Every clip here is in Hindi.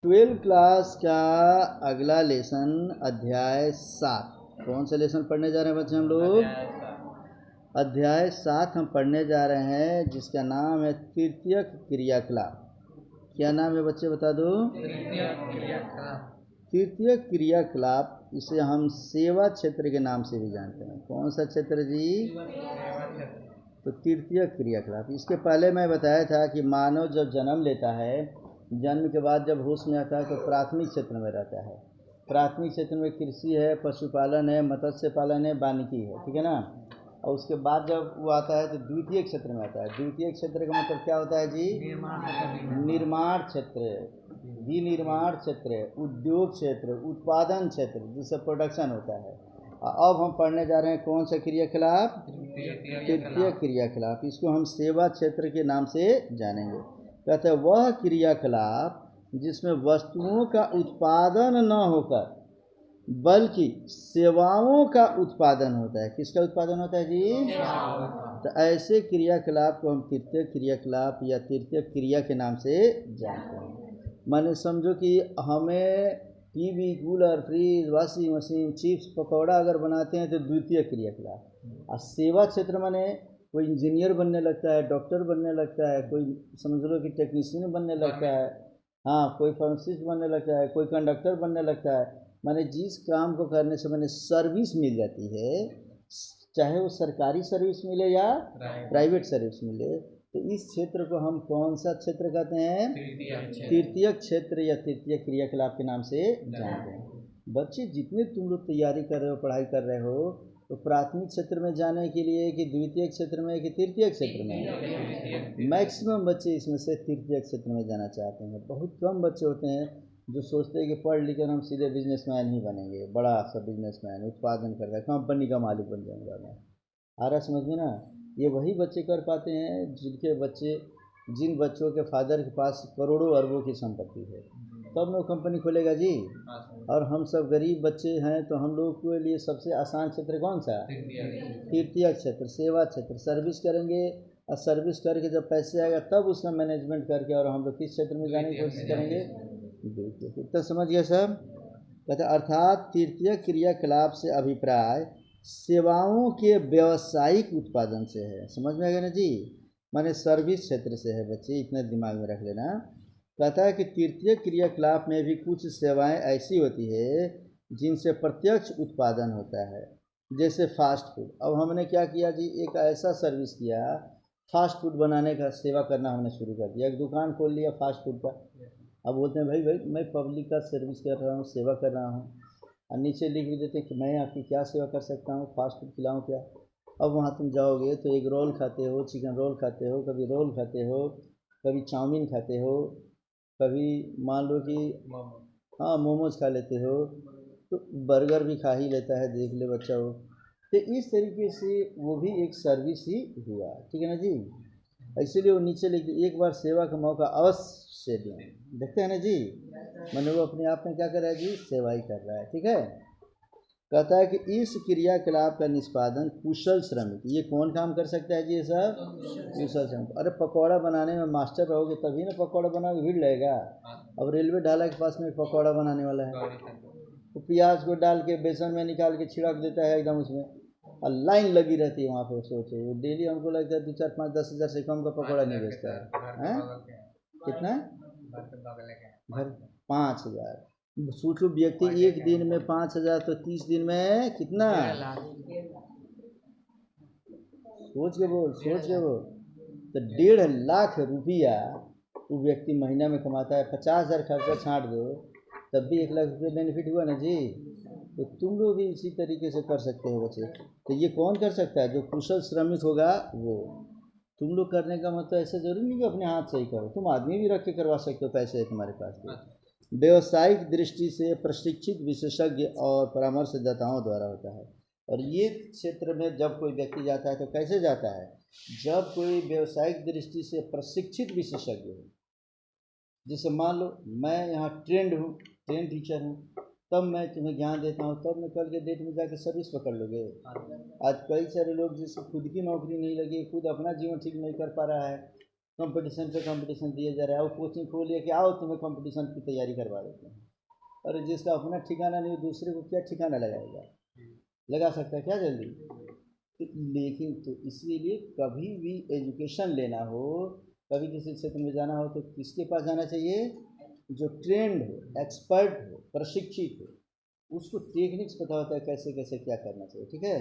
ट्वेल्थ क्लास का अगला लेसन अध्याय 7। कौन सा लेसन पढ़ने जा रहे हैं बच्चे हम लोग? अध्याय 7 हम पढ़ने जा रहे हैं, जिसका नाम है तृतीयक क्रियाकलाप। क्या नाम है बच्चे, बता दो। तृतीयक क्रियाकलाप, इसे हम सेवा क्षेत्र के नाम से भी जानते हैं। कौन सा क्षेत्र जी? तो तृतीय क्रियाकलाप। इसके पहले मैं बताया था कि मानव जब जन्म लेता है, जन्म के बाद जब होश में आता है तो प्राथमिक क्षेत्र में रहता है। प्राथमिक क्षेत्र में कृषि है, पशुपालन है, मत्स्य पालन है, वानिकी है, ठीक है ना। और उसके बाद जब वो आता है तो द्वितीय क्षेत्र में आता है। द्वितीय क्षेत्र का मतलब क्या होता है जी? निर्माण क्षेत्र, विनिर्माण क्षेत्र, उद्योग क्षेत्र, उत्पादन क्षेत्र, जिससे प्रोडक्शन होता है। अब हम पढ़ने जा रहे हैं कौन सा क्रियाकलाप? तृतीय क्रियाकलाप। इसको हम सेवा क्षेत्र के नाम से जानेंगे। कहते हैं वह क्रियाकलाप जिसमें वस्तुओं का उत्पादन न होकर बल्कि सेवाओं का उत्पादन होता है। किसका उत्पादन होता है जी? तो ऐसे क्रियाकलाप को हम तृतीय क्रियाकलाप या तृतीय क्रिया के नाम से जानते हैं। माने समझो कि हमें TV, cooler, fridge, washing machine, chips, pakora अगर बनाते हैं तो द्वितीय क्रियाकलाप। और सेवा क्षेत्र माने कोई इंजीनियर बनने लगता है, डॉक्टर बनने लगता है, कोई समझ लो कि टेक्नीशियन बनने लगता है, हाँ, कोई फार्मासिस्ट बनने लगता है, कोई कंडक्टर बनने लगता है। माने जिस काम को करने से मैंने सर्विस मिल जाती है, चाहे वो सरकारी सर्विस मिले या प्राइवेट सर्विस मिले, तो इस क्षेत्र को हम कौन सा क्षेत्र कहते हैं? तृतीय क्षेत्र या तृतीय क्रियाकलाप के नाम से जानते हैं। बच्चे जितने तुम लोग तैयारी कर रहे हो, पढ़ाई कर रहे हो, तो प्राथमिक क्षेत्र में जाने के लिए कि द्वितीय क्षेत्र में कि तृतीय क्षेत्र में? मैक्सिमम बच्चे इसमें से तृतीय क्षेत्र में जाना चाहते हैं। बहुत कम बच्चे होते हैं जो सोचते हैं कि पढ़ लिख कर हम सीधे बिजनेसमैन ही बनेंगे, बड़ा सा बिजनेसमैन, उत्पादन करता है, कंपनी का मालिक बन जाऊंगा मैं। आ रहा समझ में ना? ये वही बच्चे कर पाते हैं जिन बच्चों के फादर के पास करोड़ों अरबों की संपत्ति है, तब वो कंपनी खोलेगा जी। और हम सब गरीब बच्चे हैं, तो हम लोग के लिए सबसे आसान क्षेत्र कौन सा? तृतीय क्षेत्र, सेवा क्षेत्र। सर्विस करेंगे और सर्विस करके जब पैसे आएगा तब उसका मैनेजमेंट करके और हम लोग किस क्षेत्र में जाने की कोशिश करेंगे? देखिए कितना समझ गया सब। कहते अर्थात तृतीय क्रियाकलाप से अभिप्राय सेवाओं के व्यावसायिक उत्पादन से है। समझ में आ गया ना जी? माने सर्विस क्षेत्र से है बच्चे, इतने दिमाग में रख लेना। कहता है कि तृतीय क्रियाकलाप में भी कुछ सेवाएं ऐसी होती है जिनसे प्रत्यक्ष उत्पादन होता है, जैसे फास्ट फूड। अब हमने क्या किया जी? एक ऐसा सर्विस किया, फास्ट फूड बनाने का सेवा करना हमने शुरू कर दिया। एक दुकान खोल लिया फास्ट फूड का। अब बोलते हैं भाई भाई मैं पब्लिक का सर्विस कर रहा हूँ, सेवा कर रहा हूँ, और नीचे लिख भी देते हैं कि मैं आपकी क्या सेवा कर सकता हूँ, फास्ट फूड खिलाऊँ क्या। अब वहाँ तुम जाओगे तो एक रोल खाते हो, चिकन रोल खाते हो, कभी रोल खाते हो, कभी चाउमीन खाते हो, कभी मान लो कि हाँ मोमोज खा लेते हो, तो बर्गर भी खा ही लेता है, देख ले बच्चा वो। तो इस तरीके से वो भी एक सर्विस ही हुआ, ठीक है ना जी। इसीलिए वो नीचे लिख दिया, एक बार सेवा का मौका अवश्य दें। देखते हैं ना जी, मैंने वो अपने आप में क्या कर रहा है जी? सेवा ही कर रहा है, ठीक है। कहता है कि इस क्रियाकलाप का निष्पादन कुशल श्रमिक, ये कौन काम कर सकता है जी? ये सब कुशल श्रमिक। अरे पकौड़ा बनाने में मास्टर रहोगे तभी ना पकौड़ा बनाओगे, भीड़ लगेगा। अब रेलवे ढाला के पास में एक पकौड़ा बनाने वाला है, वो प्याज को डाल के बेसन में निकाल के छिड़क देता है एकदम उसमें, और लाइन लगी रहती है वहाँ पे। सोचे वो डेली हमको लगता है 2, 4, 5, 10 हज़ार से कम का पकौड़ा नहीं बेचता है। कितना? घर 5,000। सोचो व्यक्ति एक दिन में 5,000, तो 30 दिन में कितना? सोच के बोल, सोच के बोल। तो 1.5 लाख रुपया वो व्यक्ति महीना में कमाता है। 50,000 खर्चा छाँट दो तब भी 1 लाख रुपये बेनिफिट हुआ ना जी। तो तुम लोग भी इसी तरीके से कर सकते हो बच्चे। तो ये कौन कर सकता है? जो कुशल श्रमिक होगा वो। तुम लोग करने का मतलब ऐसा जरूरी नहीं कि अपने हाथ से ही करो, तुम आदमी भी रख के करवा सकते हो, पैसे है तुम्हारे पास भी। व्यवसायिक दृष्टि से प्रशिक्षित विशेषज्ञ और परामर्शदाताओं द्वारा होता है। और ये क्षेत्र में जब कोई व्यक्ति जाता है तो कैसे जाता है? जब कोई व्यवसायिक दृष्टि से प्रशिक्षित विशेषज्ञ हो, जैसे मान लो मैं यहाँ ट्रेंड हूँ, ट्रेंड टीचर हूँ, तब मैं तुम्हें ज्ञान देता हूँ, तब मैं कल के डेट में जाकर सर्विस पकड़ लोगे। आज कई सारे लोग जिसको खुद की नौकरी नहीं लगी, खुद अपना जीवन ठीक नहीं कर पा रहा है, कंपटीशन पे कंपटीशन दिए जा रहा है, वो कोचिंग खोल लिया कि आओ तुम्हें कंपटीशन की तैयारी करवा देते हैं। और जिसका अपना ठिकाना नहीं, दूसरे को क्या ठिकाना लगाएगा? लगा सकता है क्या जल्दी? लेकिन तो इसीलिए कभी भी एजुकेशन लेना हो, कभी किसी क्षेत्र में जाना हो, तो किसके पास जाना चाहिए? जो ट्रेंड हो, एक्सपर्ट हो, प्रशिक्षित हो, उसको टेक्निक्स पता होता है कैसे कैसे क्या करना चाहिए। ठीक है।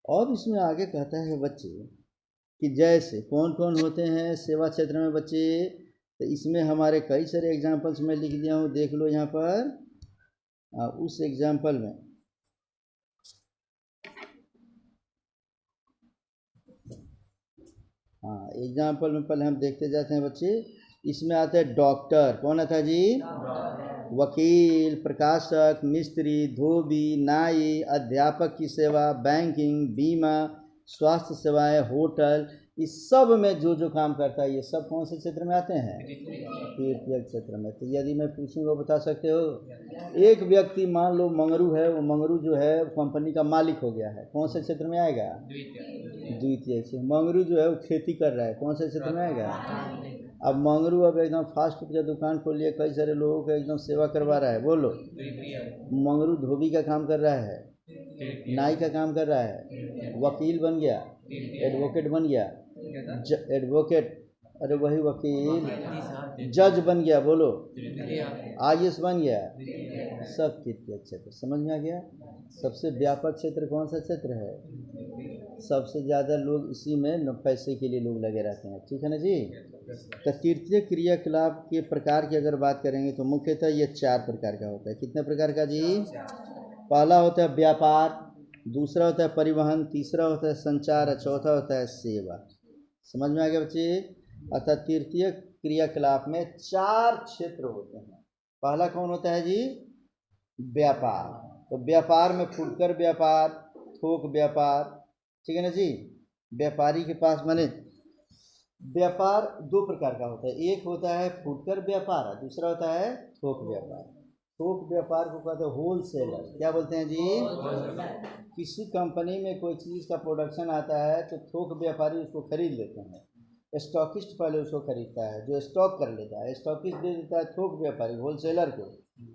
और इसमें आगे कहता है बच्चे कि जैसे कौन कौन होते हैं सेवा क्षेत्र में बच्चे, तो इसमें हमारे कई सारे एग्जाम्पल्स मैं लिख दिया हूँ, देख लो यहाँ पर। उस एग्जाम्पल में एग्जाम्पल में पहले हम देखते जाते हैं बच्चे। इसमें आते हैं डॉक्टर, कौन आता है जी? वकील, प्रकाशक, मिस्त्री, धोबी, नाई, अध्यापक की सेवा, बैंकिंग, बीमा, स्वास्थ्य सेवाएं, होटल, इस सब में जो जो काम करता है ये सब कौन से क्षेत्र में आते हैं? तृतीय क्षेत्र में। तो यदि मैं पूछूंगा बता सकते हो? एक व्यक्ति मान लो मंगरू है, वो मंगरू जो है कंपनी का मालिक हो गया है, कौन से क्षेत्र में आएगा? द्वितीय क्षेत्र। मंगरू जो है वो खेती कर रहा है, कौन से क्षेत्र में आएगा? अब मंगरू अब एकदम फास्ट फूड का दुकान खोल लिया, कई सारे लोगों का एकदम सेवा करवा रहा है, बोलो। मंगरू धोबी का काम कर रहा है, नाई का काम कर रहा है, वकील बन गया, एडवोकेट बन गया, एडवोकेट, अरे वही वकील, जज बन गया, बोलो। आईएएस बन गया, सब तृतीय क्षेत्र। समझ में आ गया? सबसे व्यापक क्षेत्र कौन सा क्षेत्र है? सबसे ज़्यादा लोग इसी में पैसे के लिए लोग लगे रहते हैं। ठीक है ना जी? तो तृतीय क्रियाकलाप के प्रकार की अगर बात करेंगे तो मुख्यतः ये 4 प्रकार का होता है। कितने प्रकार का जी? पहला होता है व्यापार, दूसरा होता है परिवहन, तीसरा होता है संचार, और चौथा होता है सेवा। समझ में आ गया बच्चे? अर्थात तृतीय क्रियाकलाप में 4 क्षेत्र होते हैं। पहला कौन होता है जी? व्यापार। तो व्यापार में फुटकर व्यापार, थोक व्यापार, ठीक है ना जी? व्यापारी के पास माने व्यापार 2 प्रकार का होता है, एक होता है फुटकर व्यापार और दूसरा होता है थोक व्यापार। थोक व्यापार को कहते हैं होल सेलर। क्या बोलते हैं जी? किसी कंपनी में कोई चीज़ का प्रोडक्शन आता है तो थोक व्यापारी उसको खरीद लेते हैं, स्टॉकिस्ट पहले उसको खरीदता है, जो स्टॉक कर लेता है, स्टॉकिस्ट दे देता है थोक व्यापारी होलसेलर को,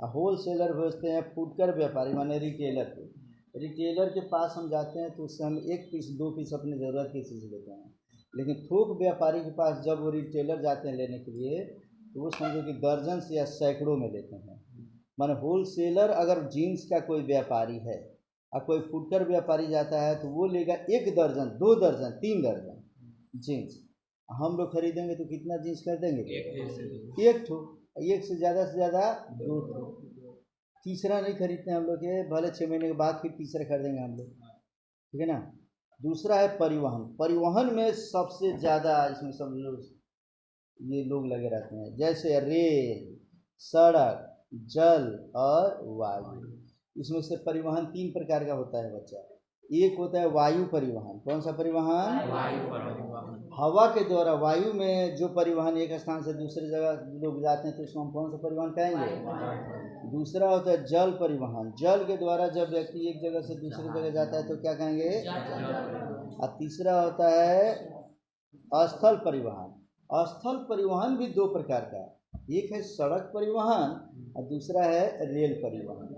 और होलसेलर भेजते हैं फुटकर व्यापारी माने रिटेलर को। रिटेलर के पास हम जाते हैं तो उससे हम 1 पीस 2 पीस अपनी ज़रूरत की चीज़ लेते हैं। लेकिन थोक व्यापारी के पास जब वो रिटेलर जाते हैं लेने के लिए, तो वो समझो कि दर्जन से या सैकड़ों में लेते हैं। माने होलसेलर अगर जीन्स का कोई व्यापारी है और कोई फुटकर व्यापारी जाता है तो वो लेगा 1 दर्जन, 2 दर्जन, 3 दर्जन जीन्स। हम लोग खरीदेंगे तो कितना जीन्स खरीदेंगे? एक ठो, एक से ज़्यादा 2 ठो। तीसरा नहीं खरीदते हम लोग, ये भले 6 महीने के बाद फिर तीसरा खरीदेंगे हम लोग। ठीक है ना? दूसरा है परिवहन। परिवहन में सबसे ज़्यादा इसमें सब लोग ये लोग लगे रहते हैं, जैसे रेल, सड़क, जल और वायु। इसमें से परिवहन 3 प्रकार का होता है बच्चा। एक होता है वायु परिवहन। कौन सा परिवहन? वायु परिवहन। हवा के द्वारा, वायु में जो परिवहन एक स्थान से दूसरी जगह लोग जाते हैं तो इसको हम कौन सा परिवहन कहेंगे? दूसरा होता है जल परिवहन। जल के द्वारा जब व्यक्ति एक जगह से दूसरी जगह जाता है तो क्या कहेंगे? और तीसरा होता है स्थल परिवहन। स्थल परिवहन भी 2 प्रकार का, एक है सड़क परिवहन और दूसरा है रेल परिवहन।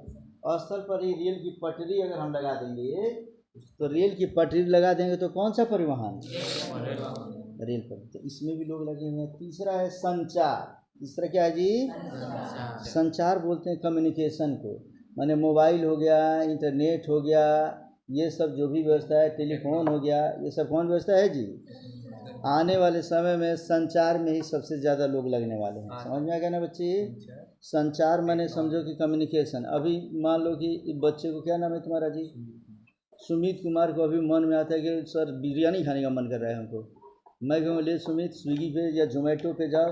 स्थल पर रेल की पटरी अगर हम लगा देंगे तो रेल की पटरी लगा देंगे तो कौन सा परिवहन? रेल परिवहन। तो इसमें भी लोग लगे हुए हैं। तीसरा है संचार। तीसरा क्या है जी? संचार बोलते हैं कम्युनिकेशन को, माने मोबाइल हो गया, इंटरनेट हो गया, ये सब जो भी व्यवस्था है, टेलीफोन हो गया, ये सब कौन व्यवस्था है जी? आने वाले समय में संचार में ही सबसे ज़्यादा लोग लगने वाले हैं। समझ में आ गया ना बच्चे? संचार माने समझो कि कम्युनिकेशन। अभी मान लो कि बच्चे को क्या नाम है तुम्हारा जी? सुमित कुमार को अभी मन में आता है कि सर बिरयानी खाने का मन कर रहा है हमको। मैं कहूँ ले सुमित, स्विगी पे या जोमेटो पे जाओ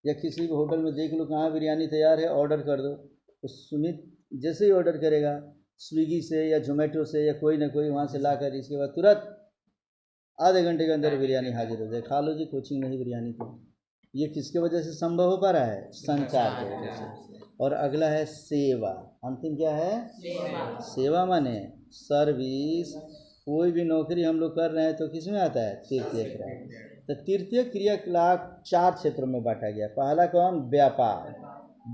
या किसी भी होटल में देख लो कहाँ बिरयानी तैयार है, ऑर्डर कर दो। तो सुमित जैसे ही ऑर्डर करेगा स्विगी से या जोमेटो से या कोई ना कोई वहाँ से ला कर, इसके बाद तुरंत आधे घंटे के अंदर बिरयानी हाजिर हो जाए, खा लो जी कोचिंग में ही बिरयानी। तो ये किसके वजह से संभव हो पा रहा है? संचार की वजह से। और अगला है सेवा। अंतिम क्या है? सेवा माने सर्विस। कोई भी नौकरी हम लोग कर रहे हैं तो किस में आता है? तृतीय क्रिया। तो तृतीय क्रियाकलाप 4 क्षेत्रों में बांटा गया। पहला कौन? व्यापार,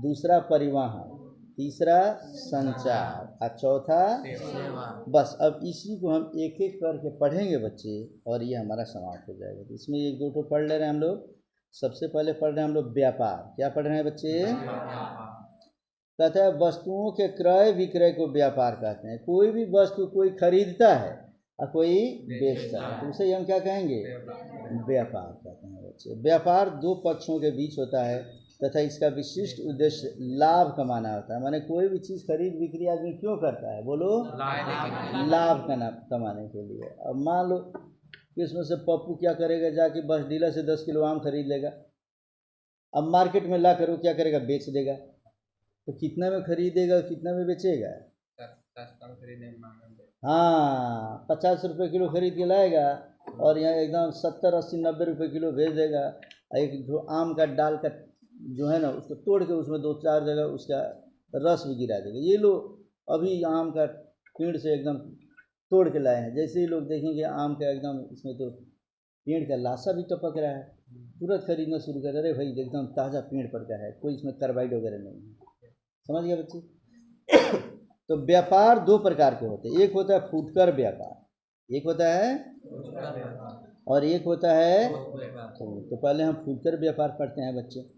दूसरा परिवहन, तीसरा संचार और चौथा सेवा। बस अब इसी को हम एक एक करके पढ़ेंगे बच्चे, और ये हमारा समाप्त हो जाएगा। तो इसमें एक दो तो पढ़ ले रहे हैं हम लोग। सबसे पहले पढ़ रहे हैं हम लोग व्यापार। क्या पढ़ रहे हैं बच्चे? कहता है वस्तुओं के क्रय विक्रय को व्यापार कहते हैं। कोई भी वस्तु कोई खरीदता है और कोई बेचता है, तो उसे हम क्या कहेंगे? व्यापार कहते हैं बच्चे। व्यापार दो पक्षों के बीच होता है तथा इसका विशिष्ट उद्देश्य लाभ कमाना होता है। माने कोई भी चीज़ खरीद बिक्री आदमी क्यों करता है? बोलो, लाभ कमाने के लिए। अब मान लो कि इसमें से पप्पू क्या करेगा, जाके बस डीलर से 10 किलो आम खरीद लेगा। अब मार्केट में ला कर वो क्या करेगा? बेच देगा। तो कितना में खरीदेगा, कितना में बेचेगा? हाँ, 50 रुपये किलो खरीद के लाएगा और यहाँ एकदम 70 80 90 रुपये किलो भेज देगा। एक जो आम का डाल का जो है ना, उसको तोड़ के उसमें 2-4 जगह उसका रस भी गिरा देगा। ये लोग अभी आम का पेड़ से एकदम तोड़ के लाए हैं, जैसे ही लोग देखेंगे आम का एकदम इसमें तो पेड़ का लाशा भी टपक रहा है, तुरंत खरीदना शुरू कर। अरे भाई एकदम ताज़ा पेड़ पर का है, कोई इसमें कार्बाइड वगैरह नहीं है। समझ गया बच्चे? तो व्यापार दो प्रकार के होते हैं। एक होता है फुटकर व्यापार, एक होता है और एक होता है तो पहले हम फुटकर व्यापार पढ़ते हैं बच्चे,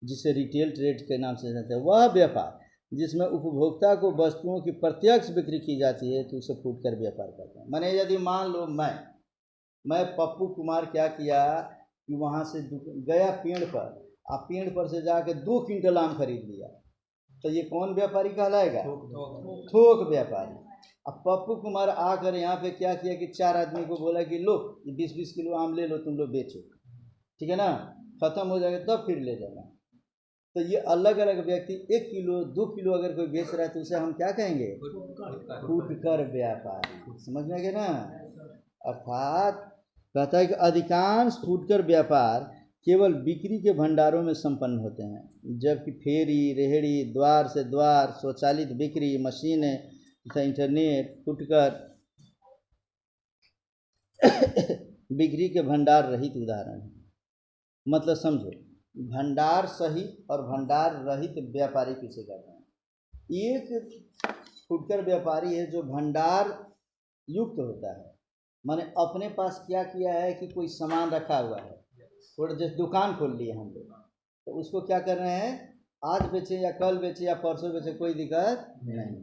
जिसे रिटेल ट्रेड के नाम से जानते हैं। वह व्यापार जिसमें उपभोक्ता को वस्तुओं की प्रत्यक्ष बिक्री की जाती है, तो उसे फुटकर व्यापार कहते हैं। माने यदि मान लो मैं पप्पू कुमार क्या किया कि वहाँ से गया पेड़ पर, और पेड़ पर से जाके 2 क्विंटल आम खरीद लिया, तो ये कौन व्यापारी कहलाएगा? थोक व्यापारी। अब पप्पू कुमार आकर यहाँ पे क्या किया कि 4 आदमी को बोला कि लो 20-20 किलो आम ले लो, तुम लोग बेचो, ठीक है ना, खत्म हो जाएगा तब फिर ले जाना। तो ये अलग अलग व्यक्ति 1 किलो 2 किलो अगर कोई बेच रहा है तो उसे हम क्या कहेंगे? फुटकर व्यापारी। समझ में आ गया ना? अर्थात कहता है कि अधिकांश फुटकर व्यापार केवल बिक्री के भंडारों में संपन्न होते हैं, जबकि फेरी, रेहड़ी, द्वार से द्वार, स्वचालित बिक्री मशीनें तथा इंटरनेट फुटकर बिक्री के भंडार रहित उदाहरण है। मतलब समझो, भंडार सहित और भंडार रहित व्यापारी किसे कहते हैं? एक फुटकर व्यापारी है जो भंडार युक्त होता है, माने अपने पास क्या किया है कि कोई सामान रखा हुआ है, थोड़ा जैसे दुकान खोल लिए हम लोग, तो उसको क्या कर रहे हैं? आज बेचे या कल बेचे या परसों बेचे, कोई दिक्कत नहीं,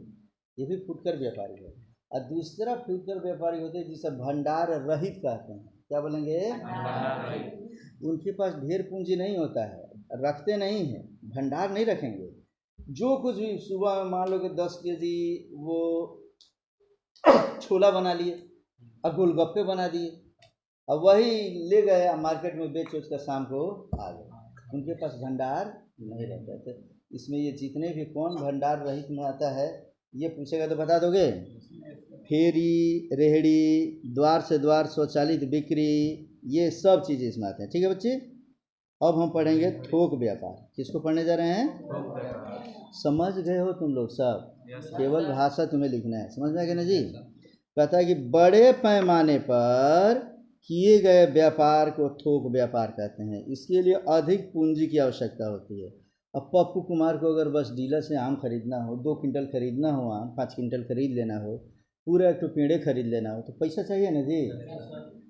ये भी फुटकर व्यापारी है। और दूसरा फुटकर व्यापारी होते हैं जिसे भंडार रहित कहते हैं। क्या बोलेंगे? उनके पास ढेर पूंजी नहीं होता है, रखते नहीं हैं, भंडार नहीं रखेंगे। जो कुछ भी सुबह में मान लो कि 10 केजी वो छोला बना लिए और गोलगप्पे बना दिए, अब वही ले गए मार्केट में बेच उसका शाम को आ गए। उनके पास भंडार नहीं रहता है। तो इसमें ये जितने भी कौन भंडार रहित में आता है ये पूछेगा तो बता दोगे? फेरी, रेहड़ी, द्वार से द्वार, स्वचालित बिक्री, ये सब चीज़ें इसमें आते हैं। ठीक है बच्चे? अब हम पढ़ेंगे थोक व्यापार। किसको पढ़ने जा रहे हैं? समझ गए हो तुम लोग सब? केवल भाषा तुम्हें लिखना है। समझ में आ गया ना जी? कहता है कि बड़े पैमाने पर किए गए व्यापार को थोक व्यापार कहते हैं। इसके लिए अधिक पूंजी की आवश्यकता होती है। अब पप्पू कुमार को अगर बस डीलर से आम खरीदना हो, 2 क्विंटल खरीदना हो, आम 5 क्विंटल खरीद लेना हो, पूरा एक तो पेड़े खरीद लेना हो, तो पैसा चाहिए ना जी?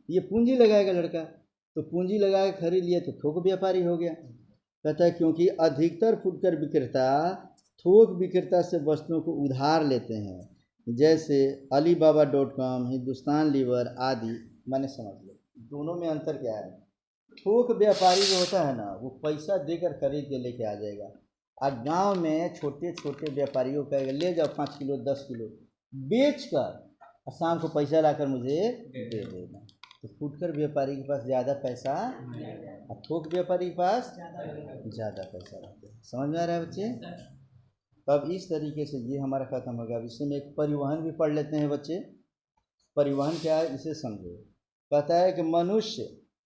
ये पूंजी लगाएगा लड़का, तो पूंजी लगा के खरीद लिया तो थोक व्यापारी हो गया। कहता है क्योंकि अधिकतर फुटकर विक्रेता थोक विक्रेता से वस्तुओं को उधार लेते हैं, जैसे alibaba.com, हिंदुस्तान लीवर आदि। मैंने समझ लो दोनों में अंतर क्या है? थोक व्यापारी जो होता है ना, वो पैसा देकर खरीद के लेके आ जाएगा, और गांव में छोटे छोटे व्यापारियों का ले जाओ 5 किलो 10 किलो बेच कर और शाम को पैसा लाकर मुझे दे देना। तो फुटकर व्यापारी के पास ज़्यादा पैसा और थोक व्यापारी के पास ज़्यादा पैसा रहता है। समझ में आ रहा है बच्चे? तब इस तरीके से ये हमारा खत्म होगा। इसमें एक परिवहन भी पढ़ लेते हैं बच्चे। परिवहन क्या है इसे समझो। कहता है कि मनुष्य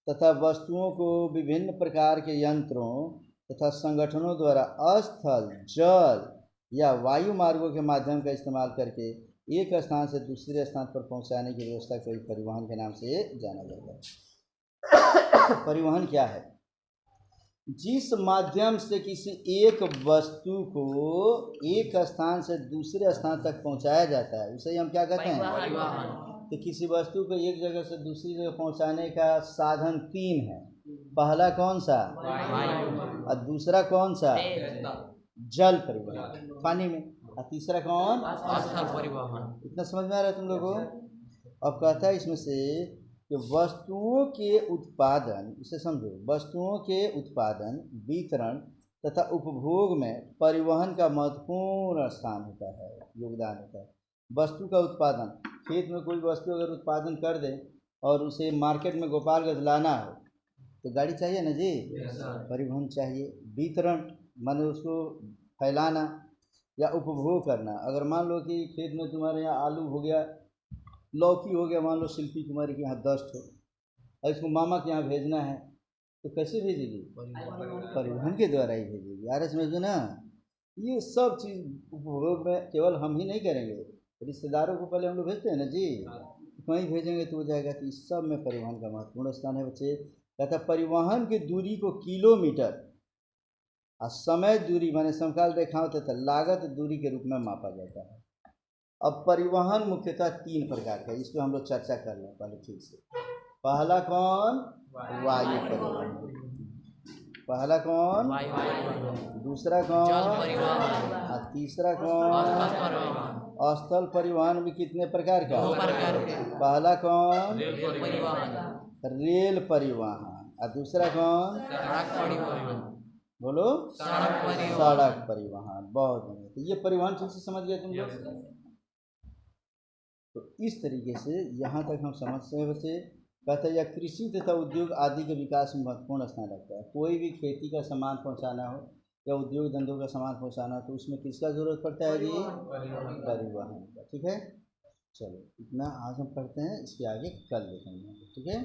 तथा वस्तुओं को विभिन्न प्रकार के यंत्रों तथा संगठनों द्वारा स्थल, जल या वायु मार्गों के माध्यम का इस्तेमाल करके एक स्थान से दूसरे स्थान पर पहुंचाने की व्यवस्था को परिवहन के नाम से जाना जाता है। परिवहन क्या है? जिस माध्यम से किसी एक वस्तु को एक स्थान से दूसरे स्थान तक पहुंचाया जाता है उसे हम क्या कहते हैं? तो किसी वस्तु को एक जगह से दूसरी जगह पहुंचाने का साधन तीन है। पहला कौन सा? और दूसरा कौन सा? जल परिवहन, पानी में। और तीसरा कौन? स्थल परिवहन। इतना समझ में आ रहा है तुम लोगों को? अब कहता है इसमें से कि वस्तुओं के उत्पादन, इसे समझो, वस्तुओं के उत्पादन, वितरण तथा उपभोग में परिवहन का महत्वपूर्ण स्थान होता है, योगदान होता है। वस्तु का उत्पादन, खेत में कोई वस्तु अगर उत्पादन कर दे और उसे मार्केट में गोपालगंज लाना हो तो गाड़ी चाहिए ना जी, परिवहन चाहिए। वितरण माने उसको फैलाना या उपभोग करना। अगर मान लो कि खेत में तुम्हारे यहाँ आलू हो गया, लौकी हो गया, मान लो शिल्पी कुमारी के यहाँ 10 ठो, और इसको मामा के यहाँ भेजना है तो कैसे भेजेगी? परिवहन के द्वारा ही भेजेगी। यार समझो ना, ये सब चीज़ उपभोग में केवल हम ही नहीं करेंगे, रिश्तेदारों को पहले हम लोग भेजते हैं ना जी, कहीं भेजेंगे तो हो जाएगा। तो इस सब में परिवहन का महत्वपूर्ण स्थान है बच्चे। कहता परिवहन की दूरी को किलोमीटर और समय दूरी माने समकाल रेखाओं तथा लागत दूरी के रूप में मापा जाता है। अब परिवहन मुख्यतः 3 प्रकार का है, इस पर हम लोग चर्चा कर लें पहले ठीक से। पहला कौन? वायु परिवहन। पहला कौन? दूसरा कौन? और तीसरा कौन? स्थल परिवहन भी कितने प्रकार का? 2 प्रकार के। पहला कौन? रेल परिवहन। रेल परिवहन। और दूसरा कौन? सड़क परिवहन। बोलो। सड़क परिवहन। सड़क परिवहन। बहुत बढ़िया। तो ये परिवहन ठीक से समझ गए तुम लोग? तो इस तरीके से यहाँ तक हम समझते हैं बच्चे। कहते हैं यह कृषि तथा उद्योग आदि के विकास में महत्वपूर्ण स्थान रखता है। कोई भी खेती का सामान पहुँचाना हो या उद्योग धंधों का सामान पहुँचाना हो तो उसमें किसका ज़रूरत पड़ता है जी? परिवहन का। ठीक है, चलो इतना आज हम पढ़ते हैं, इसके आगे कल देखेंगे। ठीक है।